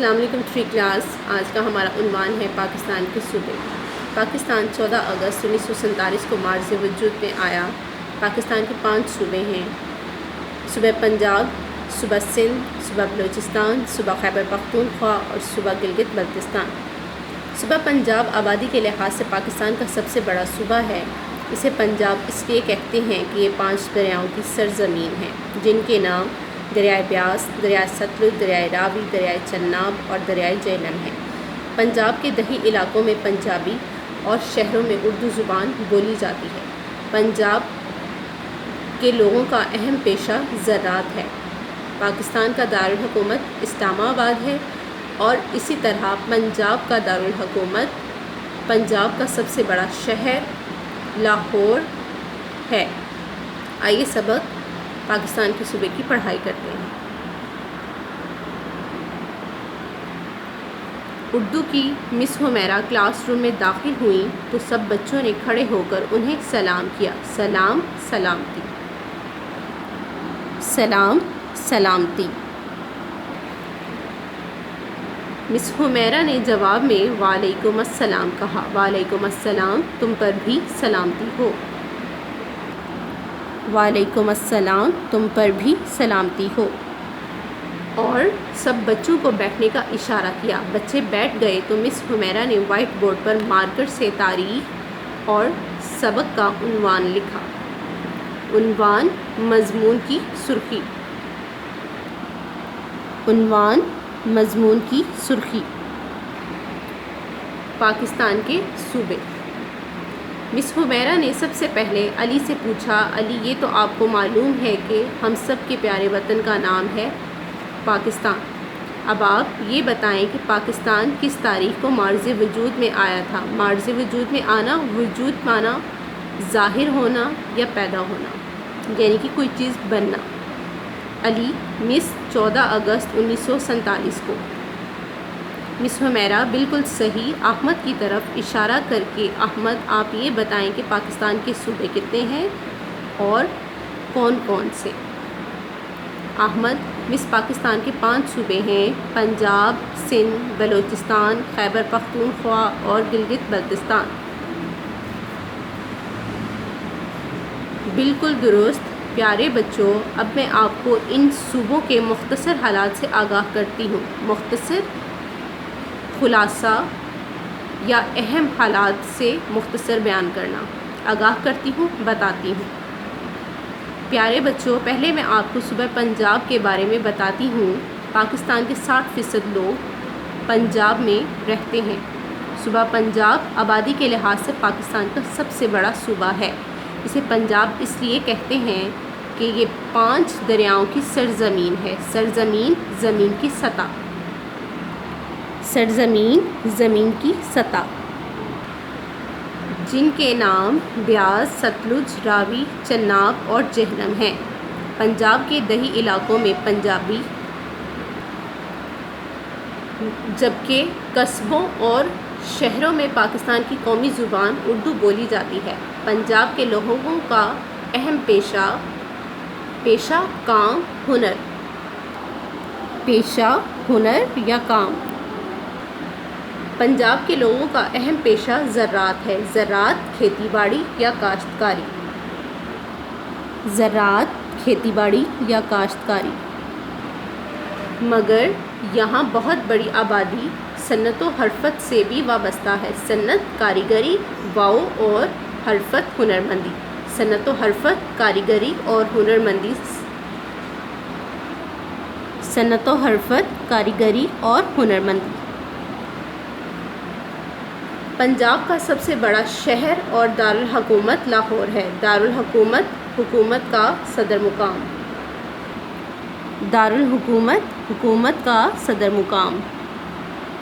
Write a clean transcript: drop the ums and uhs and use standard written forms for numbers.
السلام علیکم tree class. آج کا ہمارا عنوان ہے پاکستان کے صوبے۔ پاکستان 14 اگست 1947 کو مارز وجود میں آیا۔ پاکستان کے 5 صوبے ہیں: صوبہ پنجاب، صوبہ سندھ، صوبہ بلوچستان، صوبہ خیبر پختونخوا اور صوبہ گلگت بلتستان۔ صوبہ پنجاب آبادی کے لحاظ سے پاکستان کا سب سے بڑا صوبہ ہے۔ اسے پنجاب اس لیے کہتے ہیں کہ یہ 5 دریاؤں کی سرزمین ہے، جن کے نام دریائے بیاس، دریائے ستلج، دریائے راوی، دریائے چناب اور دریائے جہلم ہیں۔ پنجاب کے دیہی علاقوں میں پنجابی اور شہروں میں اردو زبان بولی جاتی ہے۔ پنجاب کے لوگوں کا اہم پیشہ زراعت ہے۔ پاکستان کا دارالحکومت اسلام آباد ہے اور اسی طرح پنجاب کا دارالحکومت پنجاب کا سب سے بڑا شہر لاہور ہے۔ آئیے سبق پاکستان کے صوبے کی پڑھائی کرتے ہیں۔ اردو کی مس حمیرہ کلاس روم میں داخل ہوئیں تو سب بچوں نے کھڑے ہو کر انہیں سلام کیا۔ سلام، سلامتی، سلام، سلامتی۔ مس حمیرہ نے جواب میں وعلیکم السلام کہا۔ وعلیکم السلام، تم پر بھی سلامتی ہو۔ وعلیکم السلام، تم پر بھی سلامتی ہو۔ اور سب بچوں کو بیٹھنے کا اشارہ کیا۔ بچے بیٹھ گئے تو مس حمیرہ نے وائٹ بورڈ پر مارکر سے تاریخ اور سبق کا عنوان لکھا۔ عنوان، مضمون کی سرخی۔ عنوان، مضمون کی سرخی۔ پاکستان کے صوبے۔ مس حمیرہ نے سب سے پہلے علی سے پوچھا، علی، یہ تو آپ کو معلوم ہے کہ ہم سب کے پیارے وطن کا نام ہے پاکستان۔ اب آپ یہ بتائیں کہ پاکستان کس تاریخ کو مارز وجود میں آیا تھا؟ مارز وجود میں آنا، وجود مانا ظاہر ہونا یا پیدا ہونا، یعنی کہ کوئی چیز بننا۔ علی، مس 14 اگست 1947 کو۔ مس حمیرہ، بالکل صحیح۔ احمد کی طرف اشارہ کر کے، احمد، آپ یہ بتائیں کہ پاکستان کے صوبے کتنے ہیں اور کون کون سے؟ احمد، مس پاکستان کے 5 صوبے ہیں: پنجاب، سندھ، بلوچستان، خیبر پختونخوا اور گلگت بلتستان۔ بالکل درست۔ پیارے بچوں، اب میں آپ کو ان صوبوں کے مختصر حالات سے آگاہ کرتی ہوں۔ مختصر، خلاصہ یا اہم حالات سے مختصر بیان کرنا۔ آگاہ کرتی ہوں، بتاتی ہوں۔ پیارے بچوں، پہلے میں آپ کو صوبہ پنجاب کے بارے میں بتاتی ہوں۔ پاکستان کے 60% لوگ پنجاب میں رہتے ہیں۔ صوبہ پنجاب آبادی کے لحاظ سے پاکستان کا سب سے بڑا صوبہ ہے۔ اسے پنجاب اس لیے کہتے ہیں کہ یہ 5 دریاؤں کی سرزمین ہے۔ سرزمین، زمین کی سطح۔ سرزمین، زمین کی سطح، جن کے نام بیاس، ستلج، راوی، چناب اور جہلم ہیں۔ پنجاب کے دیہی علاقوں میں پنجابی، جبکہ قصبوں اور شہروں میں پاکستان کی قومی زبان اردو بولی جاتی ہے۔ پنجاب کے لوگوں کا اہم پیشہ کام، ہنر۔ پیشہ، ہنر یا کام۔ پنجاب کے لوگوں کا اہم پیشہ زراعت ہے۔ زراعت، کھیتی باڑی یا کاشتکاری۔ زراعت، کھیتی باڑی یا کاشتکاری۔ مگر یہاں بہت بڑی آبادی صنعت و حرفت سے بھی وابستہ ہے۔ صنعت، کاریگری، واؤ اور حرفت، ہنرمندی۔ صنعت و حرفت، کاریگری اور ہنرمندی۔ صنعت و حرفت، کاریگری اور ہنرمندی۔ پنجاب کا سب سے بڑا شہر اور دارالحکومت لاہور ہے۔ دارالحکومت، حکومت کا صدر مقام۔ دارالحکومت، حکومت کا صدر مقام۔